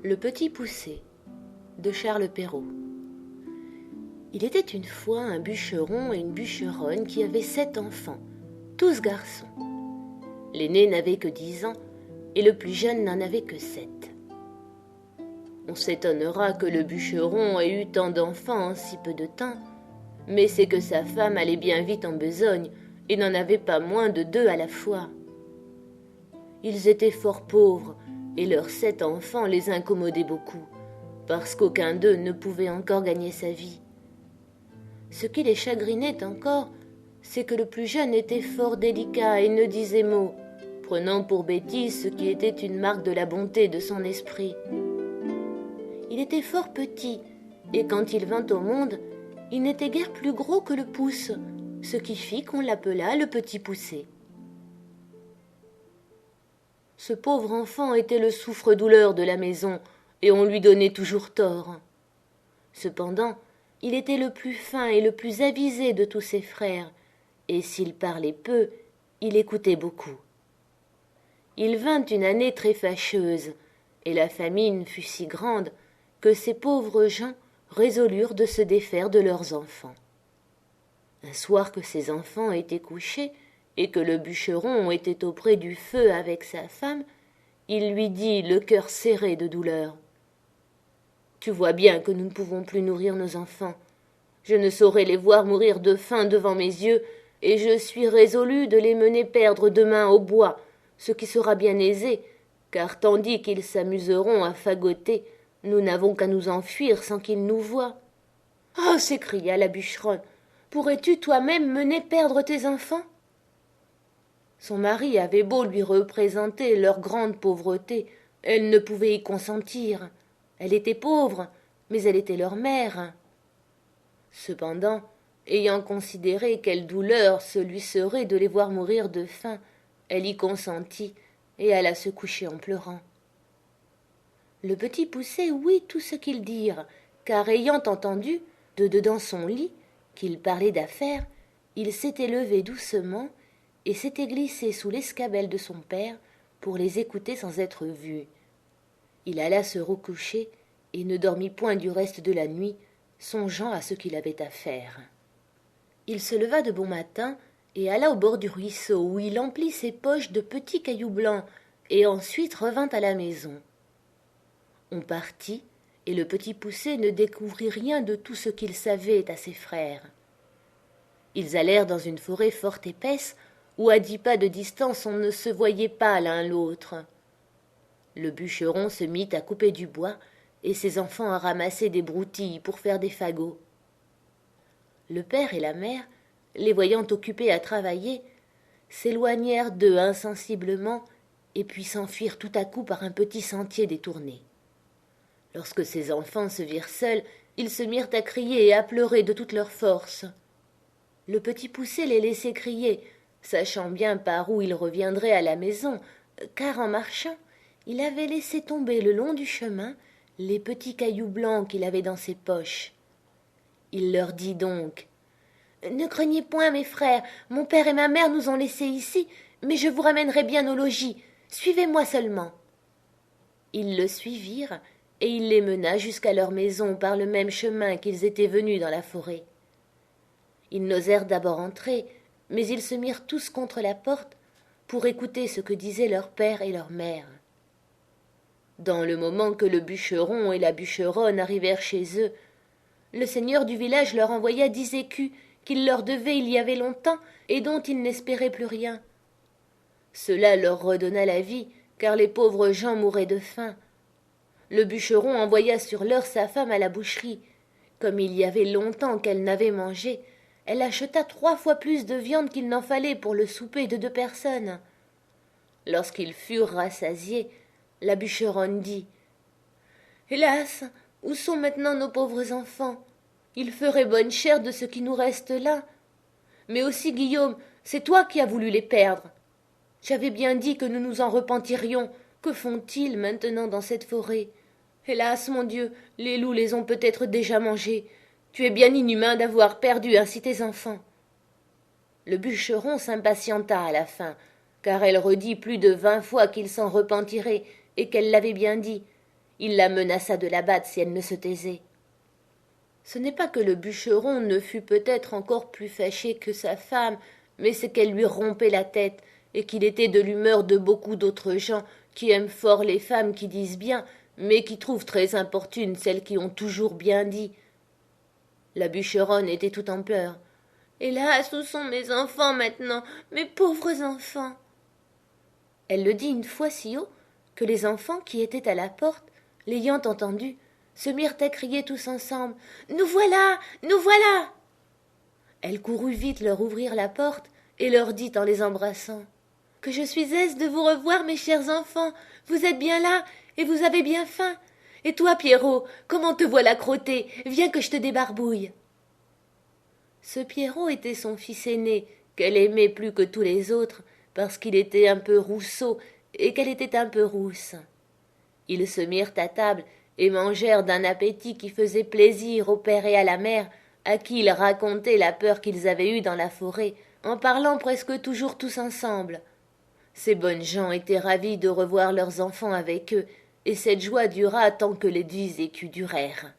Le petit poucet de Charles Perrault. Il était une fois un bûcheron et une bûcheronne qui avaient 7 enfants, tous garçons. L'aîné n'avait que 10 ans et le plus jeune n'en avait que 7. On s'étonnera que le bûcheron ait eu tant d'enfants en si peu de temps, mais c'est que sa femme allait bien vite en besogne et n'en avait pas moins de 2 à la fois. Ils étaient fort pauvres et leurs 7 enfants les incommodaient beaucoup, parce qu'aucun d'eux ne pouvait encore gagner sa vie. Ce qui les chagrinait encore, c'est que le plus jeune était fort délicat et ne disait mot, prenant pour bêtise ce qui était une marque de la bonté de son esprit. Il était fort petit, et quand il vint au monde, il n'était guère plus gros que le pouce, ce qui fit qu'on l'appela le petit poucet. Ce pauvre enfant était le souffre-douleur de la maison, et on lui donnait toujours tort. Cependant, il était le plus fin et le plus avisé de tous ses frères, et s'il parlait peu, il écoutait beaucoup. Il vint une année très fâcheuse, et la famine fut si grande que ces pauvres gens résolurent de se défaire de leurs enfants. Un soir que ces enfants étaient couchés, et que le bûcheron était auprès du feu avec sa femme, il lui dit, le cœur serré de douleur: « Tu vois bien que nous ne pouvons plus nourrir nos enfants. Je ne saurais les voir mourir de faim devant mes yeux, et je suis résolu de les mener perdre demain au bois, ce qui sera bien aisé, car tandis qu'ils s'amuseront à fagoter, nous n'avons qu'à nous enfuir sans qu'ils nous voient. »« Oh » s'écria la bûcheronne, « pourrais-tu toi-même mener perdre tes enfants ?» Son mari avait beau lui représenter leur grande pauvreté, elle ne pouvait y consentir. Elle était pauvre, mais elle était leur mère. Cependant, ayant considéré quelle douleur ce lui serait de les voir mourir de faim, elle y consentit et alla se coucher en pleurant. Le petit poucet ouït tout ce qu'ils dirent, car ayant entendu, de dedans son lit, qu'ils parlaient d'affaires, il s'était levé doucement et s'était glissé sous l'escabelle de son père pour les écouter sans être vu. Il alla se recoucher et ne dormit point du reste de la nuit, songeant à ce qu'il avait à faire. Il se leva de bon matin et alla au bord du ruisseau, où il emplit ses poches de petits cailloux blancs, et ensuite revint à la maison. On partit, et le petit poucet ne découvrit rien de tout ce qu'il savait à ses frères. Ils allèrent dans une forêt fort épaisse, où à 10 pas de distance on ne se voyait pas l'un l'autre. Le bûcheron se mit à couper du bois, et ses enfants à ramasser des broutilles pour faire des fagots. Le père et la mère, les voyant occupés à travailler, s'éloignèrent d'eux insensiblement et puis s'enfuirent tout à coup par un petit sentier détourné. Lorsque ces enfants se virent seuls, ils se mirent à crier et à pleurer de toute leur force. Le petit poucet les laissait crier, sachant bien par où il reviendrait à la maison, car en marchant, il avait laissé tomber le long du chemin les petits cailloux blancs qu'il avait dans ses poches. Il leur dit donc: « Ne craignez point, mes frères, mon père et ma mère nous ont laissés ici, mais je vous ramènerai bien au logis. Suivez-moi seulement. » Ils le suivirent, et il les mena jusqu'à leur maison par le même chemin qu'ils étaient venus dans la forêt. Ils n'osèrent d'abord entrer, mais ils se mirent tous contre la porte pour écouter ce que disaient leur père et leur mère. Dans le moment que le bûcheron et la bûcheronne arrivèrent chez eux, le seigneur du village leur envoya 10 écus qu'il leur devait il y avait longtemps et dont ils n'espéraient plus rien. Cela leur redonna la vie, car les pauvres gens mouraient de faim. Le bûcheron envoya sur l'heure sa femme à la boucherie. Comme il y avait longtemps qu'elle n'avait mangé, elle acheta 3 fois plus de viande qu'il n'en fallait pour le souper de 2 personnes. Lorsqu'ils furent rassasiés, la bûcheronne dit: « Hélas, où sont maintenant nos pauvres enfants? Ils feraient bonne chère de ce qui nous reste là. Mais aussi, Guillaume, c'est toi qui as voulu les perdre. J'avais bien dit que nous nous en repentirions. Que font-ils maintenant dans cette forêt? Hélas, mon Dieu, les loups les ont peut-être déjà mangés. Tu es bien inhumain d'avoir perdu ainsi tes enfants. » Le bûcheron s'impatienta à la fin, car elle redit plus de 20 fois qu'il s'en repentirait, et qu'elle l'avait bien dit. Il la menaça de la battre si elle ne se taisait. Ce n'est pas que le bûcheron ne fût peut-être encore plus fâché que sa femme, mais c'est qu'elle lui rompait la tête, et qu'il était de l'humeur de beaucoup d'autres gens qui aiment fort les femmes qui disent bien, mais qui trouvent très importunes celles qui ont toujours bien dit. La bûcheronne était tout en pleurs. « Hélas, où sont mes enfants maintenant, mes pauvres enfants ?» Elle le dit une fois si haut que les enfants qui étaient à la porte, l'ayant entendu, se mirent à crier tous ensemble. « Nous voilà! Nous voilà !» Elle courut vite leur ouvrir la porte et leur dit en les embrassant. « Que je suis aise de vous revoir, mes chers enfants. Vous êtes bien là et vous avez bien faim. Et toi, Pierrot, comment te voilà crotté? Viens que je te débarbouille. » Ce Pierrot était son fils aîné, qu'elle aimait plus que tous les autres, parce qu'il était un peu rousseau et qu'elle était un peu rousse. Ils se mirent à table et mangèrent d'un appétit qui faisait plaisir au père et à la mère, à qui ils racontaient la peur qu'ils avaient eue dans la forêt, en parlant presque toujours tous ensemble. Ces bonnes gens étaient ravis de revoir leurs enfants avec eux, et cette joie dura tant que les 10 écus durèrent.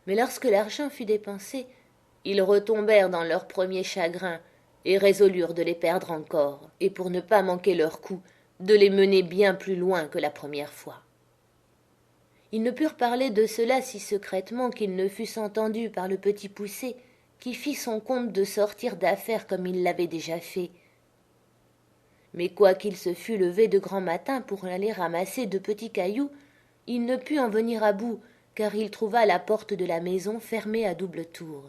Mais lorsque l'argent fut dépensé, ils retombèrent dans leur premier chagrin, et résolurent de les perdre encore, et pour ne pas manquer leur coup, de les mener bien plus loin que la première fois. Ils ne purent parler de cela si secrètement qu'ils ne fussent entendus par le petit Poucet, qui fit son compte de sortir d'affaires comme il l'avait déjà fait. Mais quoiqu'il se fût levé de grand matin pour aller ramasser de petits cailloux, il ne put en venir à bout, car il trouva la porte de la maison fermée à double tour.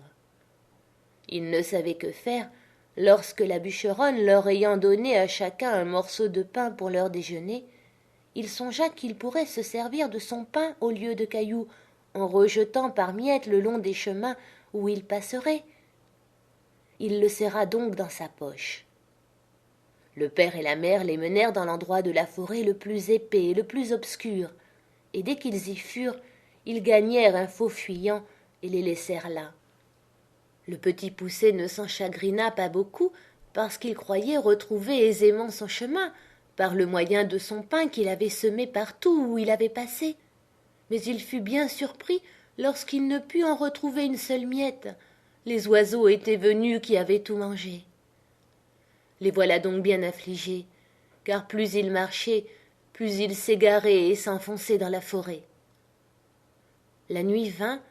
Il ne savait que faire, lorsque la bûcheronne leur ayant donné à chacun un morceau de pain pour leur déjeuner, il songea qu'il pourrait se servir de son pain au lieu de cailloux, en rejetant par miettes le long des chemins où il passerait. Il le serra donc dans sa poche. Le père et la mère les menèrent dans l'endroit de la forêt le plus épais et le plus obscur, et dès qu'ils y furent, ils gagnèrent un faux fuyant et les laissèrent là. Le petit Poucet ne s'en chagrina pas beaucoup, parce qu'il croyait retrouver aisément son chemin, par le moyen de son pain qu'il avait semé partout où il avait passé. Mais il fut bien surpris lorsqu'il ne put en retrouver une seule miette. Les oiseaux étaient venus qui avaient tout mangé. Les voilà donc bien affligés, car plus ils marchaient, plus ils s'égaraient et s'enfonçaient dans la forêt. La nuit vint,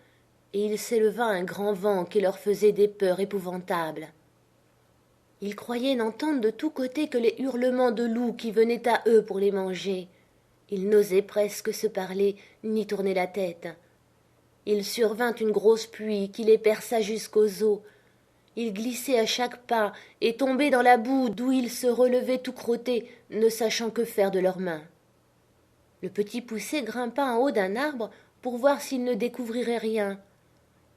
et il s'éleva un grand vent qui leur faisait des peurs épouvantables. Ils croyaient n'entendre de tous côtés que les hurlements de loups qui venaient à eux pour les manger. Ils n'osaient presque se parler ni tourner la tête. Il survint une grosse pluie qui les perça jusqu'aux os. Ils glissaient à chaque pas et tombaient dans la boue d'où ils se relevaient tout crottés, ne sachant que faire de leurs mains. Le petit Poucet grimpa en haut d'un arbre pour voir s'il ne découvrirait rien.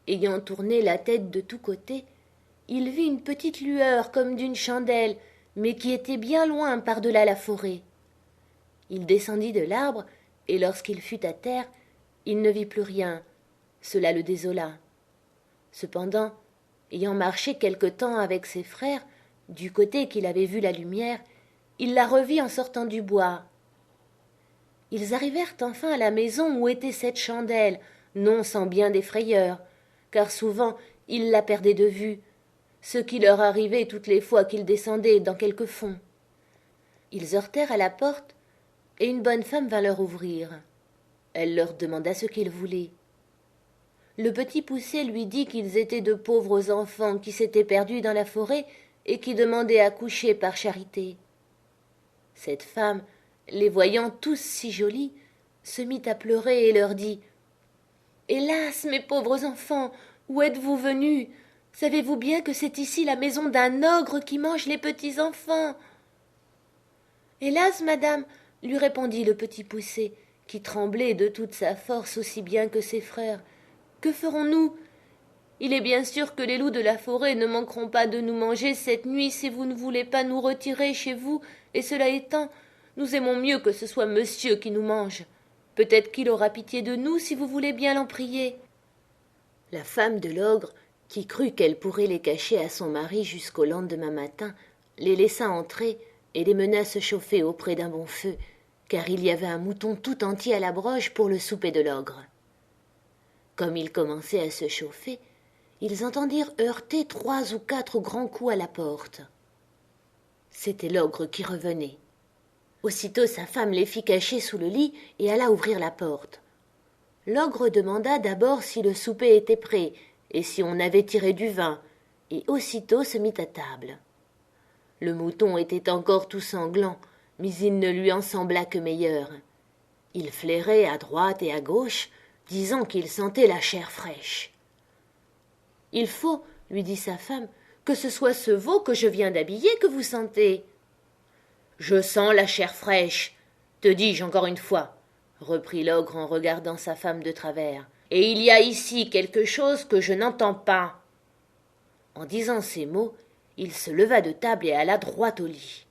Ayant tourné la tête de tous côtés, il vit une petite lueur comme d'une chandelle, mais qui était bien loin par-delà la forêt. Il descendit de l'arbre, et lorsqu'il fut à terre, il ne vit plus rien. Cela le désola. Cependant, ayant marché quelque temps avec ses frères, du côté qu'il avait vu la lumière, il la revit en sortant du bois. Ils arrivèrent enfin à la maison où était cette chandelle, non sans bien des frayeurs, car souvent ils la perdaient de vue, ce qui leur arrivait toutes les fois qu'ils descendaient dans quelque fond. Ils heurtèrent à la porte, et une bonne femme vint leur ouvrir. Elle leur demanda ce qu'ils voulaient. Le petit Poucet lui dit qu'ils étaient de pauvres enfants qui s'étaient perdus dans la forêt et qui demandaient à coucher par charité. Cette femme, les voyant tous si jolis, se mit à pleurer et leur dit « Hélas, mes pauvres enfants, où êtes-vous venus? Savez-vous bien que c'est ici la maison d'un ogre qui mange les petits enfants ?» « Hélas, madame, lui répondit le petit Poucet, qui tremblait de toute sa force aussi bien que ses frères. Que ferons-nous? Il est bien sûr que les loups de la forêt ne manqueront pas de nous manger cette nuit si vous ne voulez pas nous retirer chez vous, et cela étant, nous aimons mieux que ce soit monsieur qui nous mange. Peut-être qu'il aura pitié de nous si vous voulez bien l'en prier. » La femme de l'ogre, qui crut qu'elle pourrait les cacher à son mari jusqu'au lendemain matin, les laissa entrer et les mena se chauffer auprès d'un bon feu, car il y avait un mouton tout entier à la broche pour le souper de l'ogre. Comme ils commençaient à se chauffer, ils entendirent heurter 3 ou 4 grands coups à la porte. C'était l'ogre qui revenait. Aussitôt sa femme les fit cacher sous le lit et alla ouvrir la porte. L'ogre demanda d'abord si le souper était prêt et si on avait tiré du vin, et aussitôt se mit à table. Le mouton était encore tout sanglant, mais il ne lui en sembla que meilleur. Il flairait à droite et à gauche, disant qu'il sentait la chair fraîche. « Il faut, lui dit sa femme, que ce soit ce veau que je viens d'habiller que vous sentez. »« Je sens la chair fraîche, te dis-je encore une fois, » reprit l'ogre en regardant sa femme de travers. « Et il y a ici quelque chose que je n'entends pas. » En disant ces mots, il se leva de table et alla droit au lit.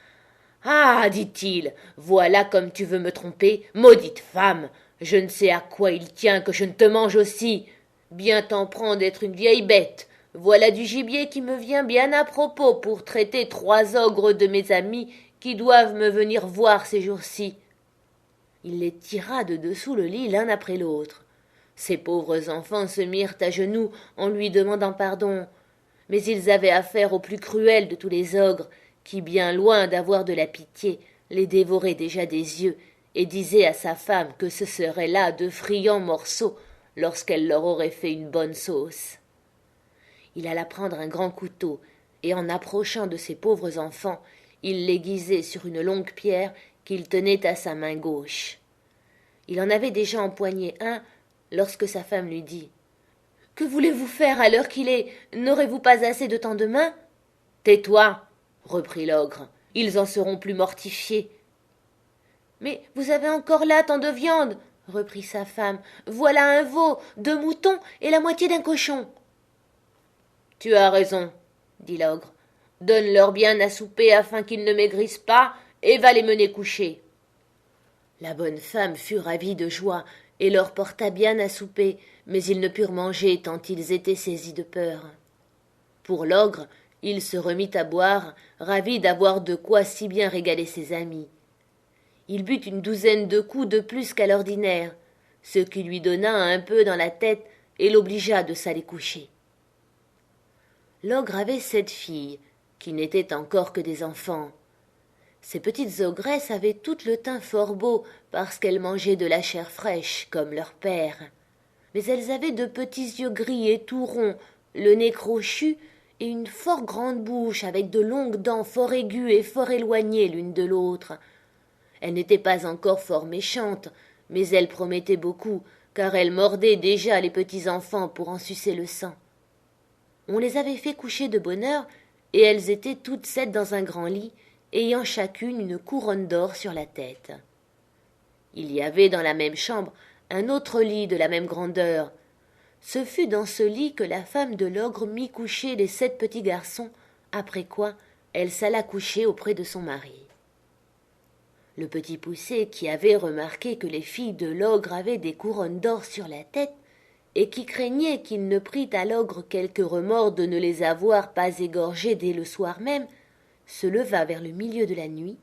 « Ah, dit-il, voilà comme tu veux me tromper, maudite femme. Je ne sais à quoi il tient que je ne te mange aussi. Bien t'en prends d'être une vieille bête. Voilà du gibier qui me vient bien à propos pour traiter 3 ogres de mes amis qui doivent me venir voir ces jours-ci. » Il les tira de dessous le lit l'un après l'autre. Ces pauvres enfants se mirent à genoux en lui demandant pardon, mais ils avaient affaire au plus cruel de tous les ogres, qui, bien loin d'avoir de la pitié, les dévorait déjà des yeux et disait à sa femme que ce seraient là de friands morceaux lorsqu'elle leur aurait fait une bonne sauce. Il alla prendre un grand couteau, et en approchant de ces pauvres enfants, il l'aiguisait sur une longue pierre qu'il tenait à sa main gauche. Il en avait déjà empoigné un lorsque sa femme lui dit « Que voulez-vous faire à l'heure qu'il est? N'aurez-vous pas assez de temps demain ?»« Tais-toi, reprit l'ogre, ils en seront plus mortifiés. »« Mais vous avez encore là tant de viande, reprit sa femme. Voilà un veau, 2 moutons et la moitié d'un cochon. »« Tu as raison, dit l'ogre. Donne-leur bien à souper afin qu'ils ne maigrissent pas, et va les mener coucher. » La bonne femme fut ravie de joie et leur porta bien à souper, mais ils ne purent manger tant ils étaient saisis de peur. Pour l'ogre, il se remit à boire, ravi d'avoir de quoi si bien régaler ses amis. Il but une 12aine de coups de plus qu'à l'ordinaire, ce qui lui donna un peu dans la tête et l'obligea de s'aller coucher. L'ogre avait 7 filles, qui n'étaient encore que des enfants. Ces petites ogresses avaient toutes le teint fort beau parce qu'elles mangeaient de la chair fraîche comme leur père. Mais elles avaient de petits yeux gris et tout ronds, le nez crochu et une fort grande bouche avec de longues dents fort aiguës et fort éloignées l'une de l'autre. Elles n'étaient pas encore fort méchantes, mais elles promettaient beaucoup, car elles mordaient déjà les petits enfants pour en sucer le sang. On les avait fait coucher de bonne heure, et elles étaient toutes 7 dans un grand lit, ayant chacune une couronne d'or sur la tête. Il y avait dans la même chambre un autre lit de la même grandeur. Ce fut dans ce lit que la femme de l'ogre mit coucher les 7 petits garçons, après quoi elle s'alla coucher auprès de son mari. Le petit poucet, qui avait remarqué que les filles de l'ogre avaient des couronnes d'or sur la tête, et qui craignait qu'il ne prît à l'ogre quelque remords de ne les avoir pas égorgées dès le soir même, se leva vers le milieu de la nuit,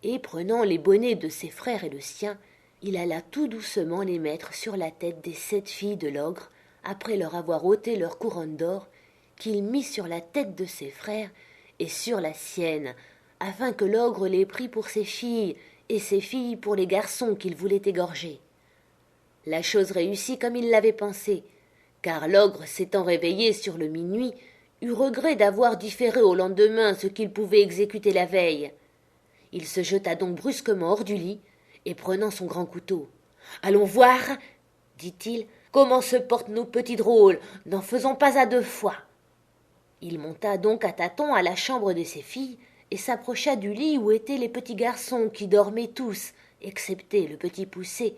et prenant les bonnets de ses frères et le sien, il alla tout doucement les mettre sur la tête des 7 filles de l'ogre, après leur avoir ôté leur couronne d'or, qu'il mit sur la tête de ses frères et sur la sienne, afin que l'ogre les prît pour ses filles, et ses filles pour les garçons qu'il voulait égorger. La chose réussit comme il l'avait pensé, car l'ogre, s'étant réveillé sur le minuit, eut regret d'avoir différé au lendemain ce qu'il pouvait exécuter la veille. Il se jeta donc brusquement hors du lit, et prenant son grand couteau. « Allons voir, dit-il, comment se portent nos petits drôles, n'en faisons pas à 2 fois. » Il monta donc à tâtons à la chambre de ses filles, et s'approcha du lit où étaient les petits garçons qui dormaient tous, excepté le petit poucet,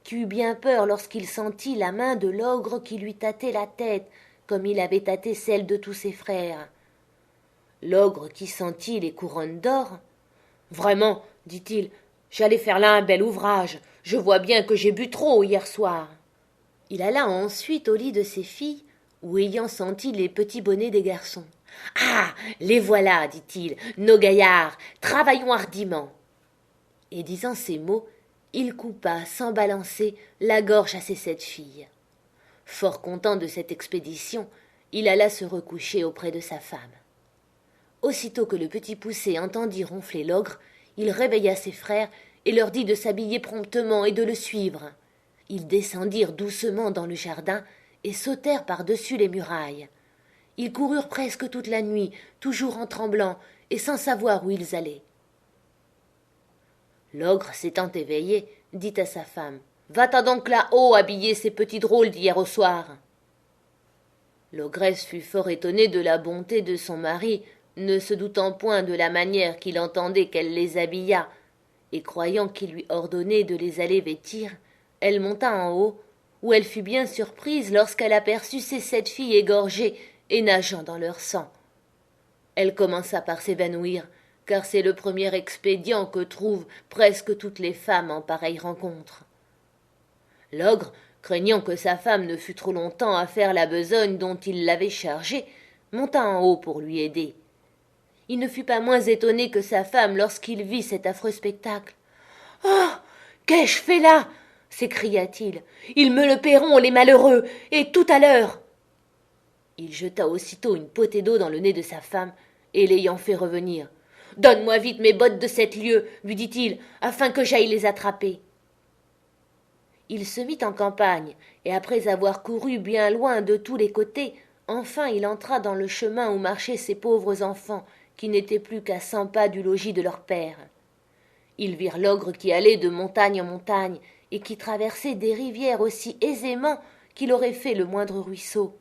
qui eut bien peur lorsqu'il sentit la main de l'ogre qui lui tâtait la tête, comme il avait tâté celle de tous ses frères. L'ogre qui sentit les couronnes d'or. « Vraiment, dit-il, j'allais faire là un bel ouvrage. Je vois bien que j'ai bu trop hier soir. » Il alla ensuite au lit de ses filles, où ayant senti les petits bonnets des garçons. « Ah, les voilà, dit-il, nos gaillards, travaillons hardiment. » Et disant ces mots, il coupa, sans balancer, la gorge à ses 7 filles. Fort content de cette expédition, il alla se recoucher auprès de sa femme. Aussitôt que le Petit Poucet entendit ronfler l'ogre, il réveilla ses frères et leur dit de s'habiller promptement et de le suivre. Ils descendirent doucement dans le jardin et sautèrent par-dessus les murailles. Ils coururent presque toute la nuit, toujours en tremblant et sans savoir où ils allaient. L'ogre, s'étant éveillé, dit à sa femme « Va-t'en donc là-haut habiller ces petits drôles d'hier au soir !» L'ogresse fut fort étonnée de la bonté de son mari, ne se doutant point de la manière qu'il entendait qu'elle les habillât, et croyant qu'il lui ordonnait de les aller vêtir, elle monta en haut, où elle fut bien surprise lorsqu'elle aperçut ses 7 filles égorgées et nageant dans leur sang. Elle commença par s'évanouir, car c'est le premier expédient que trouvent presque toutes les femmes en pareille rencontre. L'ogre, craignant que sa femme ne fût trop longtemps à faire la besogne dont il l'avait chargée, monta en haut pour lui aider. Il ne fut pas moins étonné que sa femme lorsqu'il vit cet affreux spectacle. « Oh, qu'ai-je fait là ?» s'écria-t-il. « Ils me le paieront, les malheureux, et tout à l'heure !» Il jeta aussitôt une potée d'eau dans le nez de sa femme, et l'ayant fait revenir. « Donne-moi vite mes bottes de 7 lieues, lui dit-il, afin que j'aille les attraper. » Il se mit en campagne, et après avoir couru bien loin de tous les côtés, enfin il entra dans le chemin où marchaient ces pauvres enfants, qui n'étaient plus qu'à 100 pas du logis de leur père. Ils virent l'ogre qui allait de montagne en montagne, et qui traversait des rivières aussi aisément qu'il aurait fait le moindre ruisseau.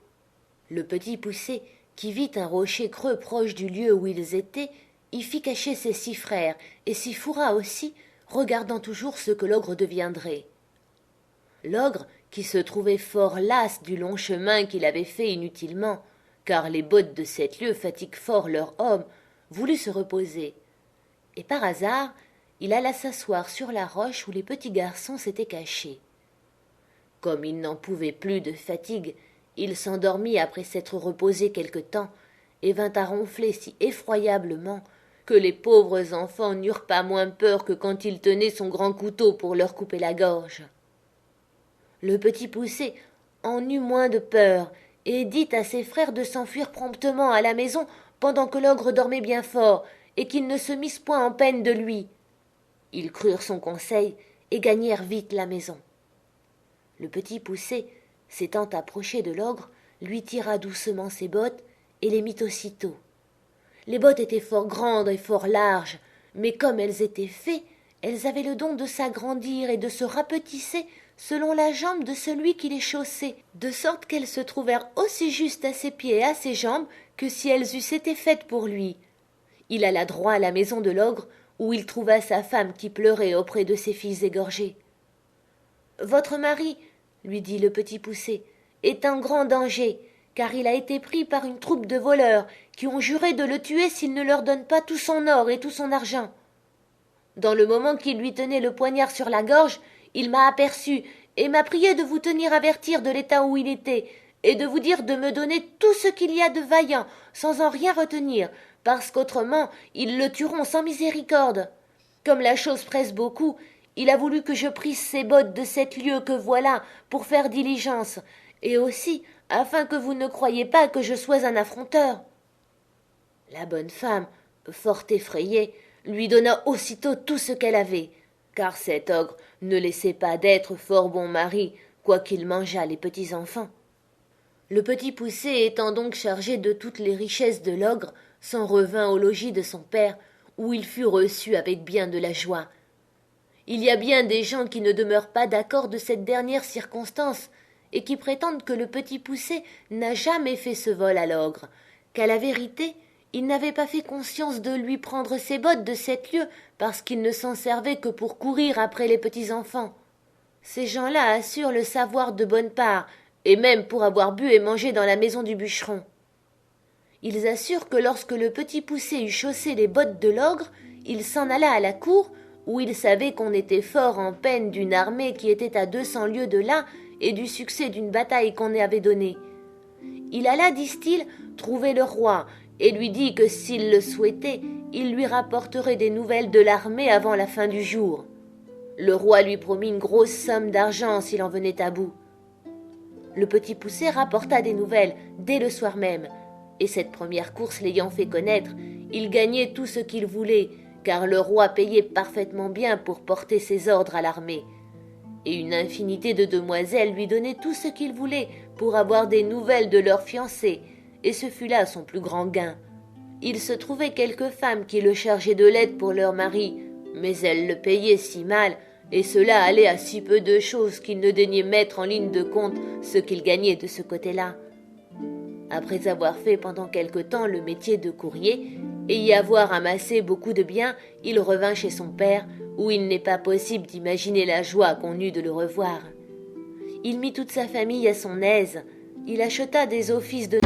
Le Petit Poucet, qui vit un rocher creux proche du lieu où ils étaient, y fit cacher ses 6 frères, et s'y fourra aussi, regardant toujours ce que l'ogre deviendrait. L'ogre, qui se trouvait fort las du long chemin qu'il avait fait inutilement, car les bottes de 7 lieues fatiguent fort leur homme, voulut se reposer. Et par hasard, il alla s'asseoir sur la roche où les petits garçons s'étaient cachés. Comme il n'en pouvait plus de fatigue, il s'endormit après s'être reposé quelque temps, et vint à ronfler si effroyablement que les pauvres enfants n'eurent pas moins peur que quand il tenait son grand couteau pour leur couper la gorge. Le Petit Poucet en eut moins de peur, et dit à ses frères de s'enfuir promptement à la maison pendant que l'ogre dormait bien fort, et qu'ils ne se missent point en peine de lui. Ils crurent son conseil, et gagnèrent vite la maison. Le Petit Poucet, s'étant approché de l'ogre, lui tira doucement ses bottes, et les mit aussitôt. Les bottes étaient fort grandes et fort larges, mais comme elles étaient fées, elles avaient le don de s'agrandir et de se rapetisser selon la jambe de celui qui les chaussait, de sorte qu'elles se trouvèrent aussi justes à ses pieds et à ses jambes que si elles eussent été faites pour lui. Il alla droit à la maison de l'ogre, où il trouva sa femme qui pleurait auprès de ses filles égorgées. « Votre mari, lui dit le Petit Poucet, est en grand danger, car il a été pris par une troupe de voleurs qui ont juré de le tuer s'il ne leur donne pas tout son or et tout son argent. Dans le moment qu'il lui tenait le poignard sur la gorge, il m'a aperçu et m'a prié de vous tenir avertir de l'état où il était, et de vous dire de me donner tout ce qu'il y a de vaillant, sans en rien retenir, parce qu'autrement ils le tueront sans miséricorde. Comme la chose presse beaucoup, il a voulu que je prisse ces bottes de 7 lieues que voilà, pour faire diligence, et aussi afin que vous ne croyiez pas que je sois un affronteur. » La bonne femme, fort effrayée, lui donna aussitôt tout ce qu'elle avait, car cet ogre ne laissait pas d'être fort bon mari, quoiqu'il mangeât les petits enfants. Le Petit Poucet étant donc chargé de toutes les richesses de l'ogre, s'en revint au logis de son père, où il fut reçu avec bien de la joie. Il y a bien des gens qui ne demeurent pas d'accord de cette dernière circonstance, et qui prétendent que le Petit Poucet n'a jamais fait ce vol à l'ogre, qu'à la vérité, il n'avait pas fait conscience de lui prendre ses bottes de 7 lieues parce qu'il ne s'en servait que pour courir après les petits enfants. Ces gens-là assurent le savoir de bonne part, et même pour avoir bu et mangé dans la maison du bûcheron. Ils assurent que lorsque le Petit Poucet eut chaussé les bottes de l'ogre, il s'en alla à la cour, où il savait qu'on était fort en peine d'une armée qui était à 200 lieues de là et du succès d'une bataille qu'on avait donnée. Il alla, disent-ils, trouver le roi, et lui dit que s'il le souhaitait, il lui rapporterait des nouvelles de l'armée avant la fin du jour. Le roi lui promit une grosse somme d'argent s'il en venait à bout. Le Petit Poucet rapporta des nouvelles dès le soir même, et cette première course l'ayant fait connaître, il gagnait tout ce qu'il voulait, car le roi payait parfaitement bien pour porter ses ordres à l'armée. Et une infinité de demoiselles lui donnaient tout ce qu'il voulait pour avoir des nouvelles de leurs fiancés, et ce fut là son plus grand gain. Il se trouvait quelques femmes qui le chargeaient de lettres pour leurs maris, mais elles le payaient si mal, et cela allait à si peu de choses qu'il ne daignait mettre en ligne de compte ce qu'il gagnait de ce côté-là. Après avoir fait pendant quelque temps le métier de courrier, et y avoir amassé beaucoup de biens, il revint chez son père, où il n'est pas possible d'imaginer la joie qu'on eut de le revoir. Il mit toute sa famille à son aise, il acheta des offices de